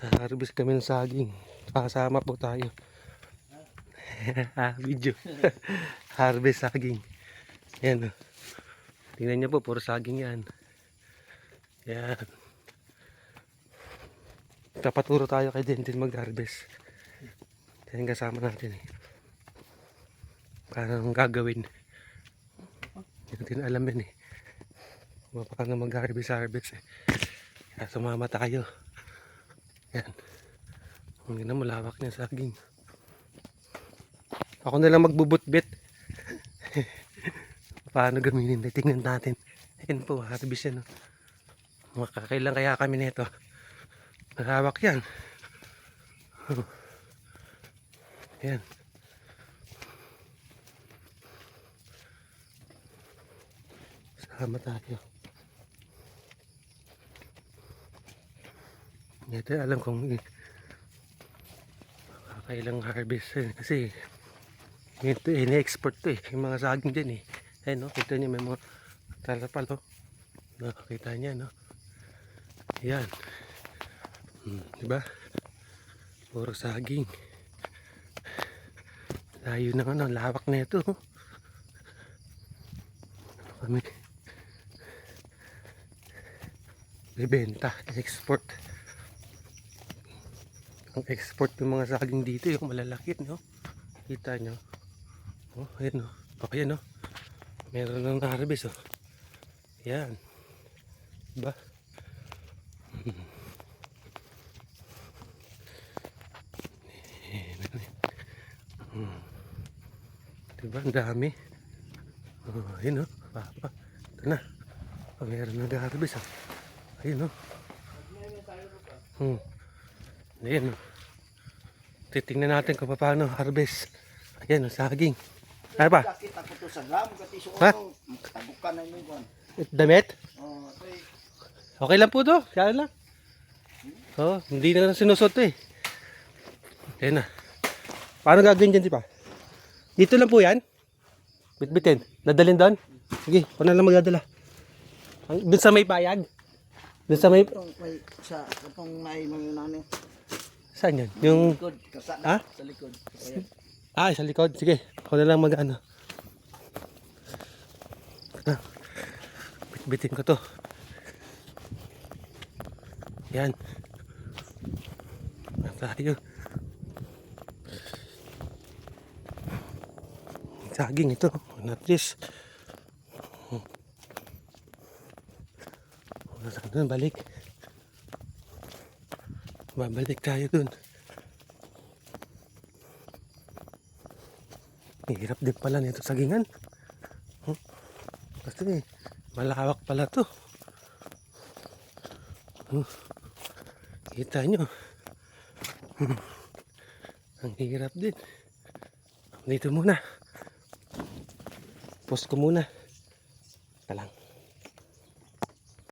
Harvest kami ng saging. Kasama po tayo. Video. Harvest saging. Yan. Tingnan niyo po, puro saging yan. Yan. Tapaturo tayo kay Dentin mag-harvest. Yan kasama natin eh. Parang gagawin. Hindi natin alam yan eh. Paano mag-harvest eh. Kaya sumama tayo. Yan. Hindi na malawak niya saging. Ako na lang magbubutbit. Paano gamitin? Tingnan natin. Yan po, harvest yan. Makakailan kaya kami nito. Malawak yan. Yan. Sama tayo. Ito alam kong kailang harvest kasi ito ini-export to eh. Yung mga saging din eh. Ayun no, kita niyo may mga talapal oh. Nakakita niya no. Yan. Diba? Puro saging. Layo ng ano, lawak na ito. Kami bibenta, export. Ang export ng mga saging dito yung malalaki no. Kita nyo. Oh, ayan no. Oh, ayan no. Meron ng harvest oh. Yan. Diba? Diba? Ang dami. Oh, ayan no. Papa. Ito na. Oh, meron ng harvest oh. Ayan no. Ayan no. Titingnan natin kung paano harvest. Ayan, saging. Ano ba? Ha? Damit? Okay lang po to. Kaya lang. Oh, hindi na sinusot to eh. Ayan na. Paano gagawin dyan, di ba? Dito lang po yan. Bitbitin. Dadalhin doon. Sige, kung na lang magdadala. Doon sa may payag. Doon sa may... Itong may mga nani. Saan yan? Yung... Ha? Sa likod. Ah, sa likod. Sige. Ako na lang mag-ano. Bitbitin ko to. Yan. Tayo. Saging ito. At least. Balik. Babalik tayo dun. Hirap din pala nito sagingan. Kasi malawak pala to. Kita nyo. Ang hirap din. Dito muna. Post ko muna. Ito lang.